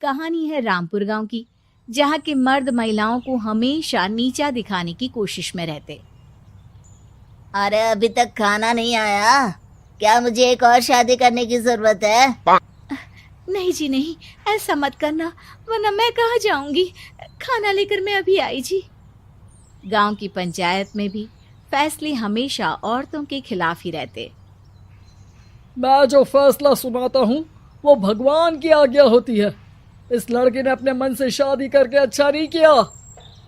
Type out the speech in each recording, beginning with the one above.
कहानी है रामपुर गांव की, जहां के मर्द महिलाओं को हमेशा नीचा दिखाने की कोशिश में रहते। अरे अभी तक खाना नहीं आया, क्या मुझे एक और शादी करने की जरूरत है? नहीं जी नहीं, ऐसा मत करना, वरना मैं कहाँ जाऊंगी। खाना लेकर मैं अभी आई जी। गांव की पंचायत में भी फैसले हमेशा औरतों के खिलाफ ही रहते। मैं जो फैसला सुनाता हूँ वो भगवान की आज्ञा होती है। इस लड़के ने अपने मन से शादी करके अच्छा नहीं किया।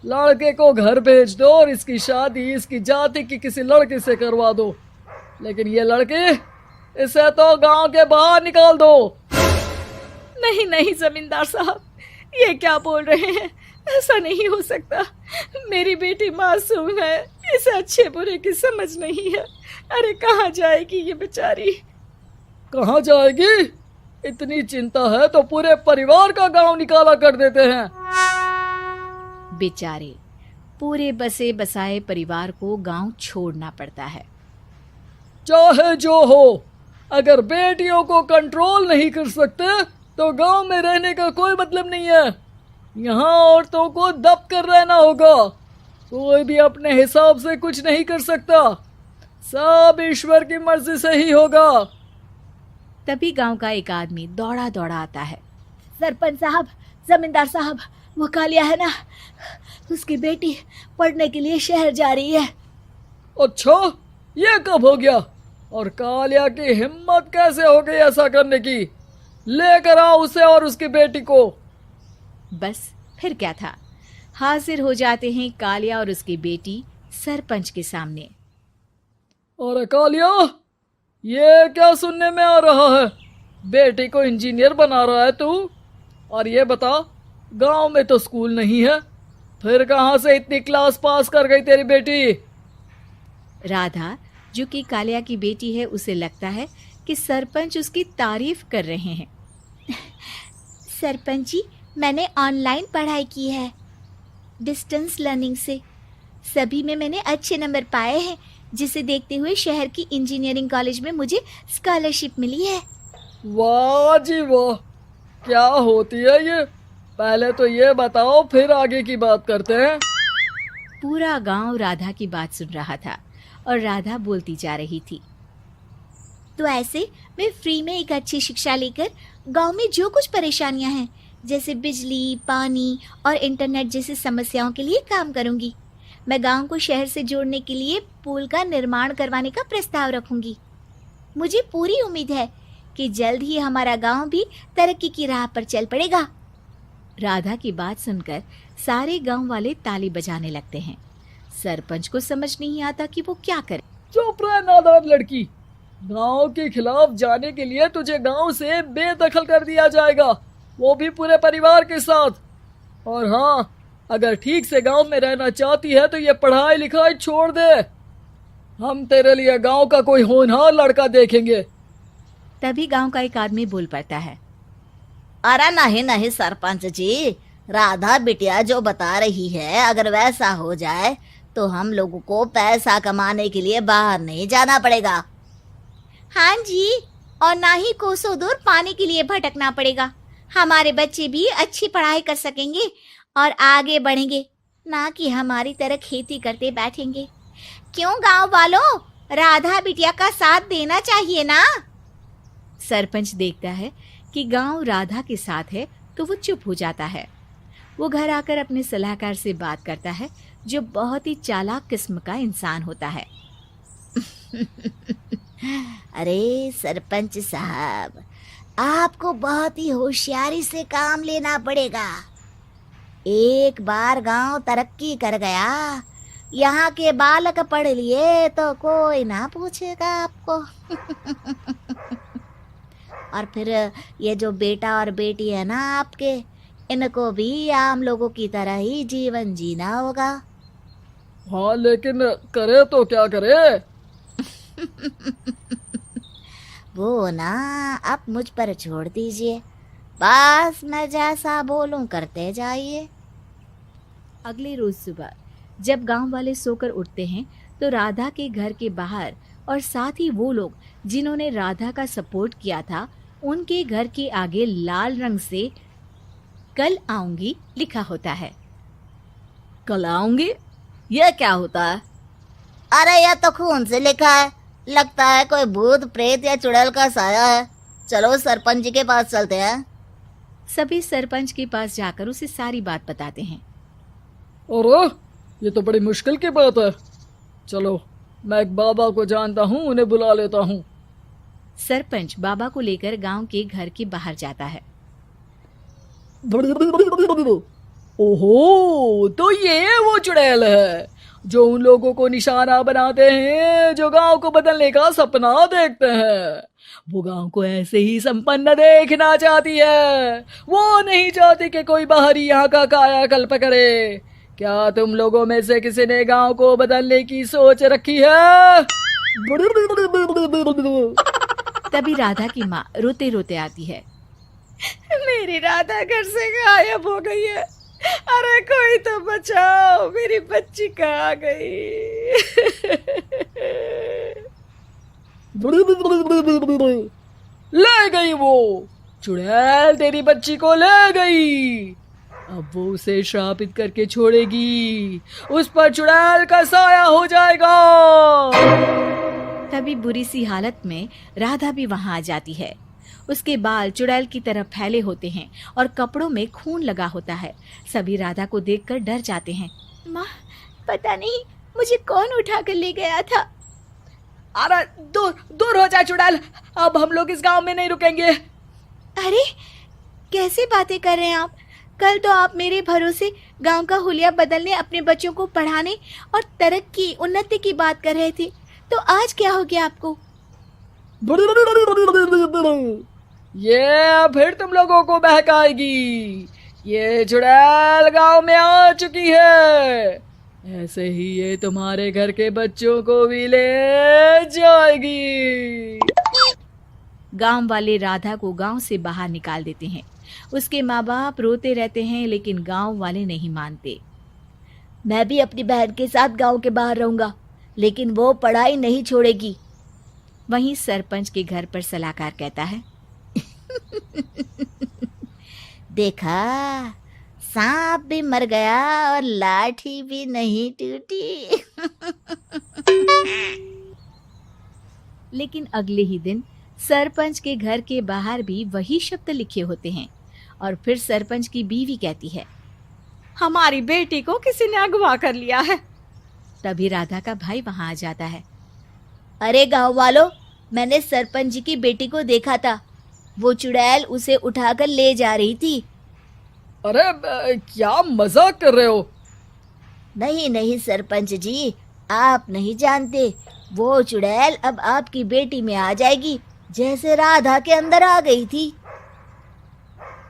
लड़के को घर भेज दो और इसकी शादी इसकी जाति की किसी लड़के से करवा दो, लेकिन ये लड़की, इसे तो गांव के बाहर निकाल दो। नहीं नहीं जमींदार साहब, ये क्या बोल रहे हैं? ऐसा नहीं हो सकता। मेरी बेटी मासूम है, इसे अच्छे बुरे की समझ नहीं है। अरे कहाँ जाएगी ये बेचारी? कहाँ जाएगी? इतनी चिंता है तो पूरे परिवार का गांव निकाला कर देते हैं। बेचारे पूरे बसे बसाए परिवार को गांव छोड़ना पड़ता है। चाहे जो हो, अगर बेटियों को कंट्रोल नहीं कर सकते तो गांव में रहने का कोई मतलब नहीं है। यहाँ औरतों को दब कर रहना होगा। कोई भी अपने हिसाब से कुछ नहीं कर सकता, सब ईश्वर की मर्जी से ही होगा। तभी गांव का एक आदमी दौड़ा दौड़ा आता है। सरपंच साहब, जमींदार साहब, वो कालिया है ना, उसकी बेटी पढ़ने के लिए शहर जा रही है। अच्छा, ये कब हो गया? और कालिया की हिम्मत कैसे हो गई ऐसा करने की? लेकर आओ उसे और उसकी बेटी को। बस फिर क्या था, हाजिर हो जाते हैं कालिया और उसकी बेटी सरपंच के सामने। अरे कालिया, ये क्या सुनने में आ रहा है? बेटी को इंजीनियर बना रहा है तू? और ये बता, गांव में तो स्कूल नहीं है, फिर कहां से इतनी क्लास पास कर गई तेरी बेटी? राधा, जो कि कालिया की बेटी है, उसे लगता है कि सरपंच उसकी तारीफ कर रहे हैं। सरपंच जी, मैंने ऑनलाइन पढ़ाई की है, डिस्टेंस लर्निंग से। सभी में मैंने अच्छे नंबर पाए हैं, जिसे देखते हुए शहर की इंजीनियरिंग कॉलेज में मुझे स्कॉलरशिप मिली है। वाह जी वाह, क्या होती है ये? पहले तो ये बताओ, फिर आगे की बात करते हैं। पूरा गांव राधा की बात सुन रहा था और राधा बोलती जा रही थी। तो ऐसे मैं फ्री में एक अच्छी शिक्षा लेकर गांव में जो कुछ परेशानियां हैं, जैसे बिजली, पानी और इंटरनेट जैसी समस्याओं के लिए काम करूंगी। मैं गांव को शहर से जोड़ने के लिए पुल का निर्माण करवाने का प्रस्ताव रखूंगी। मुझे पूरी उम्मीद है कि जल्द ही हमारा गांव भी तरक्की की राह पर चल पड़ेगा। राधा की बात सुनकर सारे गांव वाले ताली बजाने लगते हैं। सरपंच को समझ नहीं आता कि वो क्या करे। चुप रह नादान लड़की, गांव के खिलाफ जाने के लिए तुझे गांव से बेदखल कर दिया जाएगा, वो भी पूरे परिवार के साथ। और हाँ, अगर ठीक से गांव में रहना चाहती है तो ये पढ़ाई लिखाई छोड़ दे। हम तेरे लिए गांव का कोई होनहार लड़का देखेंगे। तभी गांव का एक आदमी बोल पड़ता है। अरे नहीं नहीं सरपंच जी, राधा बिटिया जो बता रही है, अगर वैसा हो जाए तो हम लोगों को पैसा कमाने के लिए बाहर नहीं जाना पड़ेगा। हाँ जी, और ना ही कोसों दूर पानी के लिए भटकना पड़ेगा। हमारे बच्चे भी अच्छी पढ़ाई कर सकेंगे और आगे बढ़ेंगे, ना कि हमारी तरह खेती करते बैठेंगे। क्यों गांव वालों, राधा बिटिया का साथ देना चाहिए ना। सरपंच देखता है कि गांव राधा के साथ है तो वो चुप हो जाता है। वो घर आकर अपने सलाहकार से बात करता है, जो बहुत ही चालाक किस्म का इंसान होता है। अरे सरपंच साहब, आपको बहुत ही होशियारी से काम लेना पड़ेगा। एक बार गांव तरक्की कर गया, यहाँ के बालक पढ़ लिए तो कोई ना पूछेगा आपको। और फिर ये जो बेटा और बेटी है ना आपके, इनको भी आम लोगों की तरह ही जीवन जीना होगा। हाँ, लेकिन करे तो क्या करे? वो ना आप मुझ पर छोड़ दीजिए, बस मैं जैसा बोलूं करते जाइए। अगले रोज सुबह जब गांव वाले सोकर उठते हैं तो राधा के घर के बाहर और साथ ही वो लोग जिन्होंने राधा का सपोर्ट किया था, उनके घर के आगे लाल रंग से कल आऊंगी लिखा होता है। कल आऊंगी, यह क्या होता है? अरे यह तो खून से लिखा है, लगता है कोई भूत प्रेत या चुड़ैल का साया है। चलो सरपंच जी के पास चलते हैं। सभी सरपंच के पास जाकर उसे सारी बात बताते हैं। अरे ये तो बड़ी मुश्किल की बात है। चलो मैं एक बाबा को जानता हूँ, उन्हें बुला लेता हूँ। सरपंच बाबा को लेकर गांव के घर के बाहर जाता है। ओहो, तो ये वो चुड़ैल है जो उन लोगों को निशाना बनाते हैं जो गांव को बदलने का सपना देखते हैं। वो गांव को ऐसे ही संपन्न देखना चाहती है, वो नहीं चाहती कि कोई बाहरी यहाँ का कायाकल्प करे। क्या तुम लोगों में से किसी ने गांव को बदलने की सोच रखी है? तभी राधा की माँ रोते रोते आती है। मेरी राधा घर से गायब हो गई है। अरे कोई तो बचाओ, मेरी बच्ची कहाँ गई? ले गई वो चुड़ैल, तेरी बच्ची को ले गई। अब वो उसे श्रापित करके छोड़ेगी, उस पर चुड़ैल का साया हो जाएगा। तभी बुरी सी हालत में राधा भी वहां आ जाती है। उसके बाल चुड़ैल की तरह फैले होते हैं और कपड़ों में खून लगा होता है। सभी राधा को देखकर डर जाते हैं। माँ, पता नहीं मुझे कौन उठा कर ले गया था। अरे दूर दूर हो जा चुड़ैल, अब हम लोग इस गांव में नहीं रुकेंगे। अरे कैसे बातें कर रहे हैं आप? कल तो आप मेरे भरोसे गांव का हुलिया बदलने, अपने बच्चों को पढ़ाने और तरक्की उन्नति की बात कर रहे थे, तो आज क्या हो गया आपको? ये फिर तुम लोगों को बहकाएगी। ये चुड़ैल गांव में आ चुकी है, ऐसे ही ये तुम्हारे घर के बच्चों को भी ले जाएगी। गांव वाले राधा को गांव से बाहर निकाल देते हैं। उसके माँ बाप रोते रहते हैं, लेकिन गांव वाले नहीं मानते। मैं भी अपनी बहन के साथ गांव के बाहर रहूंगा, लेकिन वो पढ़ाई नहीं छोड़ेगी। वहीं सरपंच के घर पर सलाहकार कहता है। देखा, सांप भी मर गया और लाठी भी नहीं टूटी। लेकिन अगले ही दिन सरपंच के घर के बाहर भी वही शब्द लिखे होते हैं। और फिर सरपंच की बीवी कहती है, हमारी बेटी को किसी ने अगवा कर लिया है। तभी राधा का भाई वहां आ जाता है। अरे गांव वालों, मैंने सरपंच जी की बेटी को देखा था। वो चुड़ैल उसे उठाकर ले जा रही थी। अरे क्या मजाक कर रहे हो? नहीं नहीं सरपंच जी, आप नहीं जानते। वो चुड़ैल अब आपकी बेटी में आ जाएगी, जैसे राधा के अंदर आ गई थी।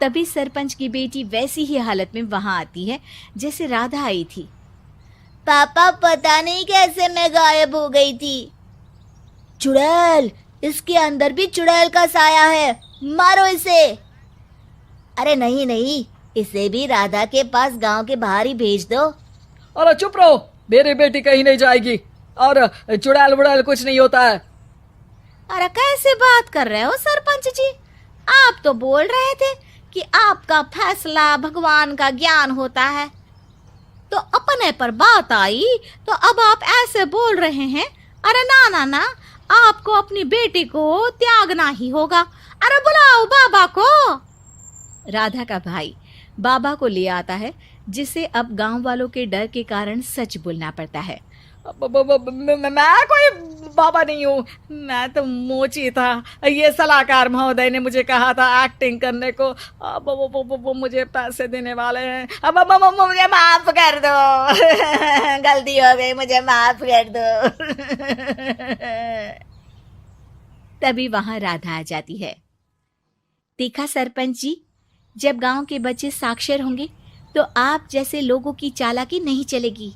तभी सरपंच की बेटी वैसी ही हालत में वहां आती है जैसे राधा आई थी। पापा, पता नहीं कैसे मैं गायब हो गई थी। चुड़ैल, इसके अंदर भी चुड़ैल का साया है, मारो इसे। अरे नहीं नहीं, इसे भी राधा के पास गांव के बाहर ही भेज दो। अरे चुप रहो, मेरी बेटी कहीं नहीं जाएगी और चुड़ैल वुड़ैल कुछ नहीं होता है। अरे कैसे बात कर रहे हो सरपंच जी? आप तो बोल रहे थे कि आपका फैसला भगवान का ज्ञान होता है, तो अपने पर बात आई तो अब आप ऐसे बोल रहे हैं। अरे ना ना ना, आपको अपनी बेटी को त्यागना ही होगा। अरे बुलाओ बाबा को। राधा का भाई बाबा को ले आता है, जिसे अब गांव वालों के डर के कारण सच बोलना पड़ता है। मैं कोई बाबा नहीं हूँ, मैं तो मोची था। ये सलाहकार महोदय ने मुझे कहा था एक्टिंग करने को। अब वो मुझे पैसे देने वाले हैं। अब मुझे माफ कर दो। गलती हो गई, मुझे माफ कर दो। तभी वहां राधा आ जाती है। देखा सरपंच जी, जब गांव के बच्चे साक्षर होंगे तो आप जैसे लोगों की चालाकी नहीं चलेगी।